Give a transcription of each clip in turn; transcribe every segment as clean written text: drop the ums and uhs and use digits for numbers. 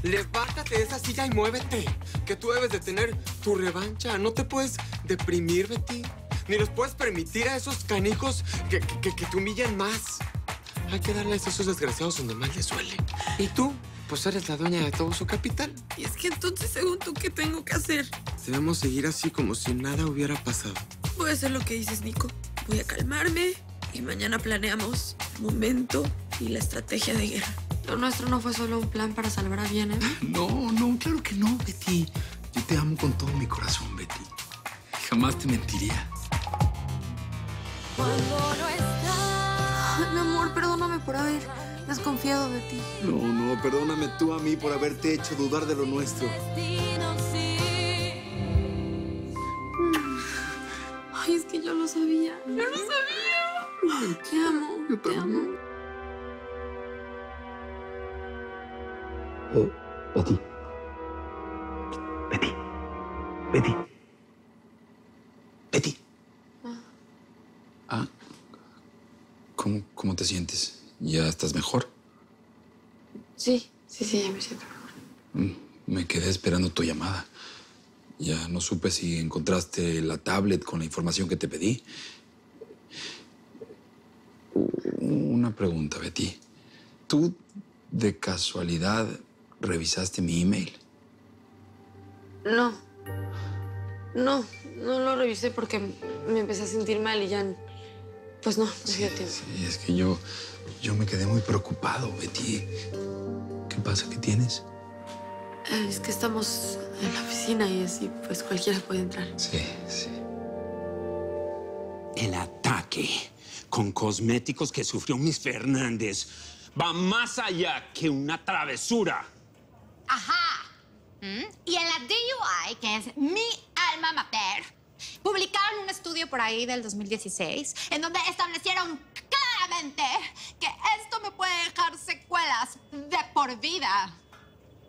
levántate de esa silla y muévete. Que tú debes de tener tu revancha. No te puedes deprimir, Betty. Ni les puedes permitir a esos canijos que te humillen más. Hay que darles a esos desgraciados donde más les duele. Y tú, pues eres la dueña de todo su capital. Y es que entonces, según tú, ¿qué tengo que hacer? Debemos seguir así como si nada hubiera pasado. Voy a hacer lo que dices, Nico. Voy a calmarme y mañana planeamos el momento y la estrategia de guerra. Lo nuestro no fue solo un plan para salvar a Viena, ¿eh? No, claro que no, Betty. Yo te amo con todo mi corazón, Betty. Jamás te mentiría. Cuando no estás... Ay, mi amor, perdóname por haber desconfiado de ti. No, perdóname tú a mí por haberte hecho dudar de lo nuestro. Ay, es que yo lo sabía. Yo lo sabía. Te amo, te amo. Betty. ¿Cómo te sientes? ¿Ya estás mejor? Sí, ya me siento mejor. Me quedé esperando tu llamada. Ya no supe si encontraste la tablet con la información que te pedí. Una pregunta, Betty. ¿Tú, de casualidad, revisaste mi email? No lo revisé porque me empecé a sentir mal y ya... Pues no había tiempo. Sí, es que yo me quedé muy preocupado, Betty. ¿Qué pasa? ¿Qué tienes? Es que estamos en la oficina y así, pues cualquiera puede entrar. Sí. El ataque con cosméticos que sufrió Miss Fernández va más allá que una travesura. Ajá. Y en la DUI, que es mi alma mater, publicaron un estudio por ahí del 2016 en donde establecieron claramente que esto me puede dejar secuelas de por vida.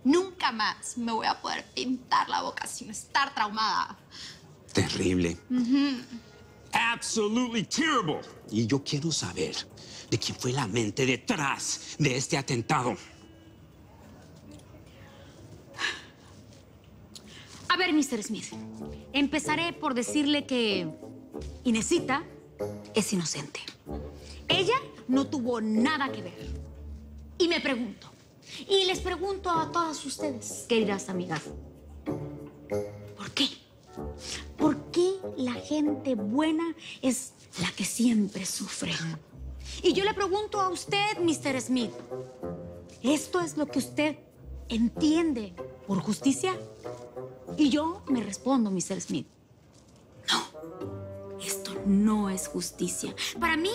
Nunca más me voy a poder pintar la boca sin estar traumada. Terrible. Absolutely terrible. Y yo quiero saber de quién fue la mente detrás de este atentado. A ver, Mr. Smith, empezaré por decirle que Inesita es inocente. Ella no tuvo nada que ver. Y me pregunto, y les pregunto a todas ustedes, queridas amigas, ¿por qué? ¿Por qué la gente buena es la que siempre sufre? Y yo le pregunto a usted, Mr. Smith, ¿esto es lo que usted entiende por justicia? Y yo me respondo, Mr. Smith, no, esto no es justicia. Para mí,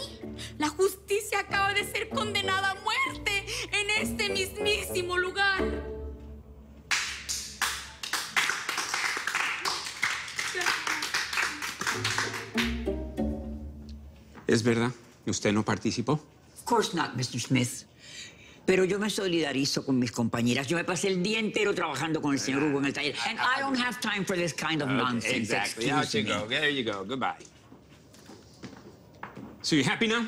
la justicia acaba de ser condenada a muerte en este mismísimo lugar. ¿Es verdad? ¿Usted no participó? Of course not, Mr. Smith. Pero yo me solidarizo con mis compañeras. Yo me pasé el día entero trabajando con el señor Hugo en el taller. And I don't have time for this kind of nonsense. Exactly. Excuse me. There you go. Goodbye. So you happy now?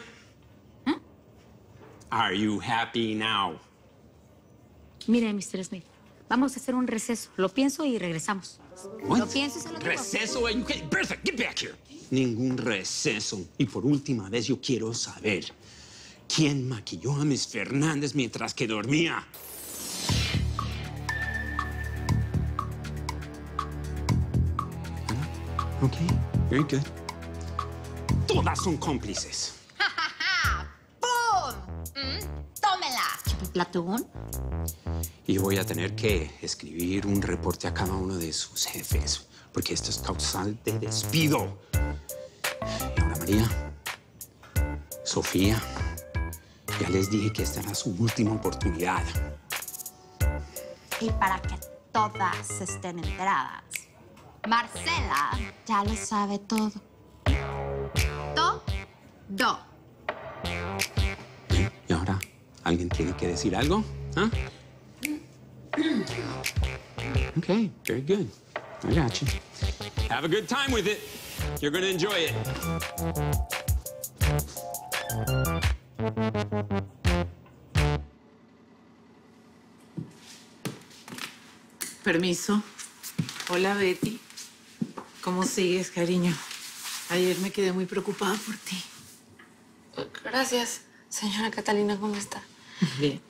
Are you happy now? Mire, Mr. Smith, vamos a hacer un receso. Lo pienso y regresamos. What? Lo pienso y se lo digo. ¿Receso? Bertha, get back here. Ningún receso. Y por última vez yo quiero saber quién maquilló a Miss Fernández mientras que dormía. Okay, very good. Todas son cómplices. ¡Ja, ja, ja! ¡Pum! ¡Tómela! ¿Platón? Y voy a tener que escribir un reporte a cada uno de sus jefes, porque esto es causal de despido. Y ahora, María, Sofía, ya les dije que esta era su última oportunidad. Y para que todas estén enteradas, Marcela ya lo sabe todo. Todo. ¿Y ahora alguien tiene que decir algo? ¿Ah? Okay, very good. I got you. Have a good time with it. You're going to enjoy it. Permiso. Hola, Betty. ¿Cómo sigues, cariño? Ayer me quedé muy preocupada por ti. Gracias, señora Catalina. ¿Cómo está? Bien.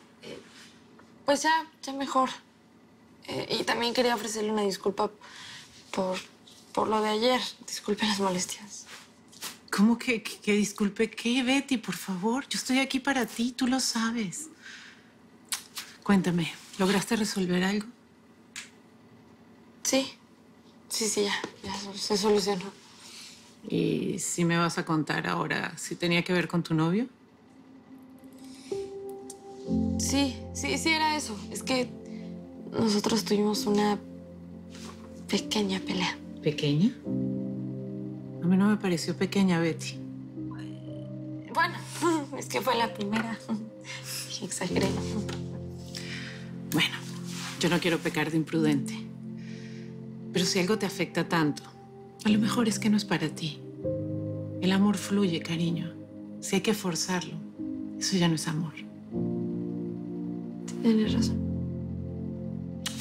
Pues ya mejor. Y también quería ofrecerle una disculpa por lo de ayer. Disculpe las molestias. ¿Cómo que disculpe qué, Betty? Por favor, yo estoy aquí para ti, tú lo sabes. Cuéntame, ¿lograste resolver algo? Sí, ya se solucionó. ¿Y si me vas a contar ahora si tenía que ver con tu novio? Sí, era eso. Es que nosotros tuvimos una pequeña pelea. ¿Pequeña? A mí no me pareció pequeña, Betty. Bueno, es que fue la primera. Exageré. Bueno, yo no quiero pecar de imprudente. Pero si algo te afecta tanto, a lo mejor es que no es para ti. El amor fluye, cariño. Si hay que forzarlo, eso ya no es amor. Tienes razón.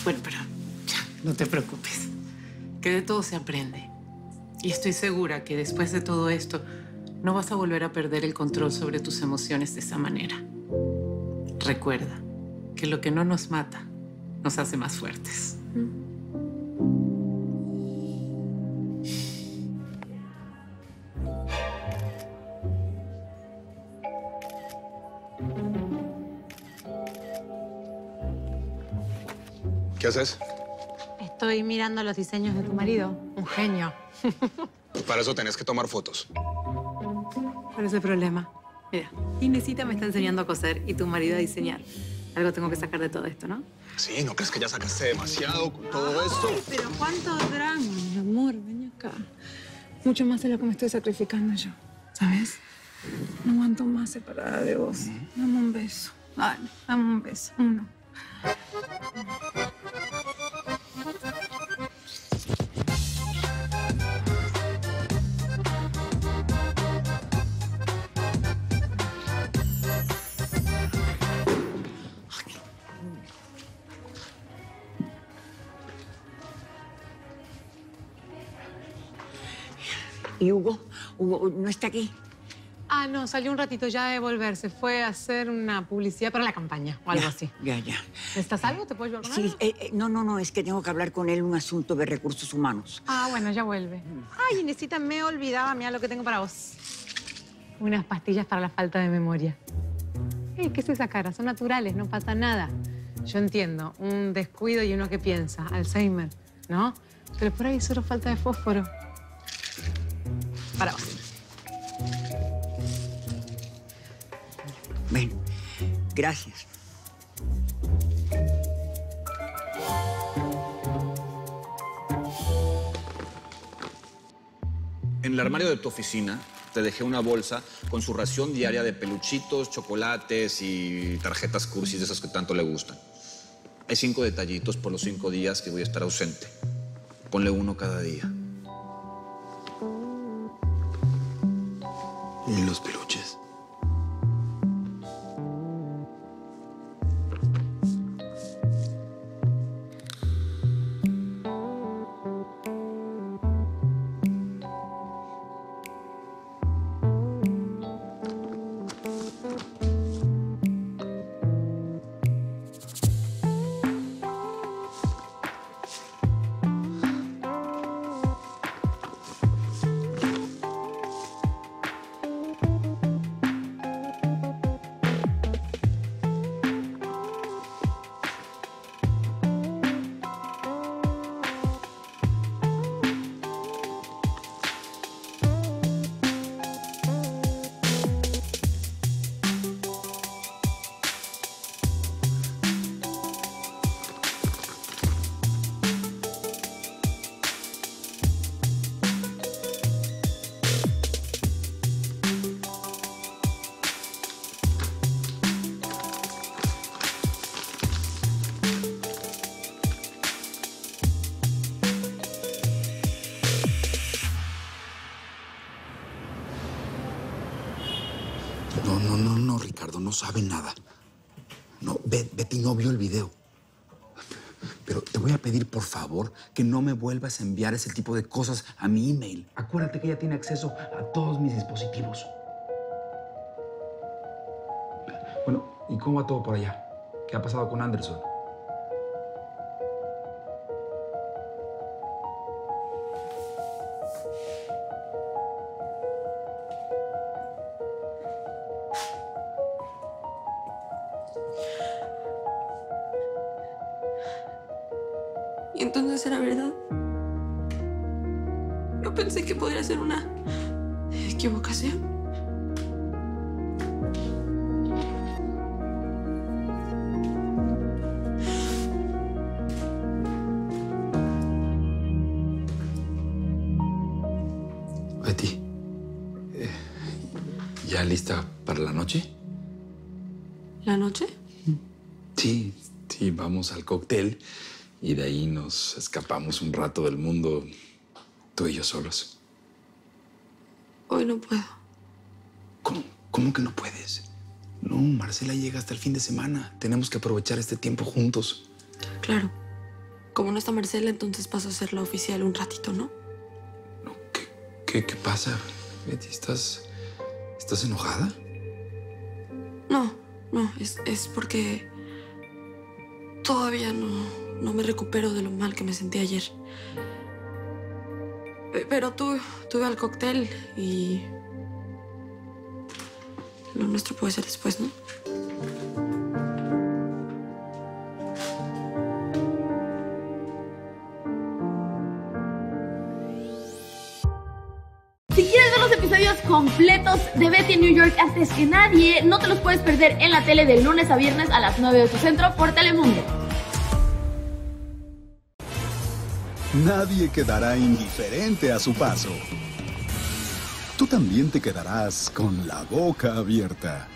Bueno, pero ya, no te preocupes. Que de todo se aprende. Y estoy segura que después de todo esto, no vas a volver a perder el control sobre tus emociones de esa manera. Recuerda que lo que no nos mata nos hace más fuertes. ¿Qué haces? Estoy mirando los diseños de tu marido. Un genio. Para eso tenés que tomar fotos. ¿Cuál es el problema? Mira, Inesita me está enseñando a coser y tu marido a diseñar. Algo tengo que sacar de todo esto, ¿no? Sí, ¿no crees que ya sacaste demasiado con todo esto? Pero ¿cuánto drama, mi amor? Ven acá. Mucho más de lo que me estoy sacrificando yo, ¿sabes? No aguanto más separada de vos. Dame un beso. Dale, dame un beso. Uno. ¿Y Hugo? ¿Hugo no está aquí? Ah, no, salió un ratito ya de volverse. Fue a hacer una publicidad para la campaña o algo así. Ya. ¿Necesitas algo? ¿Te puedo ayudar con Sí, algo? no, es que tengo que hablar con él un asunto de recursos humanos. Ah, bueno, ya vuelve. Ay, Inesita, me olvidaba. Mira lo que tengo para vos. Unas pastillas para la falta de memoria. ¿Qué es esa cara? Son naturales, no pasa nada. Yo entiendo, un descuido y uno que piensa, Alzheimer, ¿no? Pero por ahí solo falta de fósforo. Para vos. Bueno, gracias. En el armario de tu oficina te dejé una bolsa con su ración diaria de peluchitos, chocolates y tarjetas cursis de esas que tanto le gustan. Hay 5 detallitos por los 5 días que voy a estar ausente. Ponle uno cada día. ¿Y los peluches? No, Ricardo, no sabe nada. No, Betty no vio el video. Pero te voy voy a pedir, por favor, que no me vuelvas a enviar ese tipo de cosas a mi email. Acuérdate que ella tiene acceso a todos mis dispositivos. Bueno, ¿y cómo va todo por allá? ¿Qué ha pasado con Anderson? Y entonces era verdad. Yo pensé que podría ser una equivocación. Betty, ¿ya lista para la noche? ¿La noche? Sí, vamos al cóctel y de ahí nos escapamos un rato del mundo, tú y yo solos. Hoy no puedo. ¿Cómo que no puedes? No, Marcela llega hasta el fin de semana. Tenemos que aprovechar este tiempo juntos. Claro. Como no está Marcela, entonces paso a ser la oficial un ratito, ¿no? ¿Qué pasa, Betty? ¿Estás enojada? No, es porque todavía no me recupero de lo mal que me sentí ayer. Pero tuve al cóctel y lo nuestro puede ser después, ¿no? Si quieres ver los episodios completos de Betty en New York antes que nadie, no te los puedes perder en la tele de lunes a viernes a las 9 de tu centro por Telemundo. Nadie quedará indiferente a su paso. Tú también te quedarás con la boca abierta.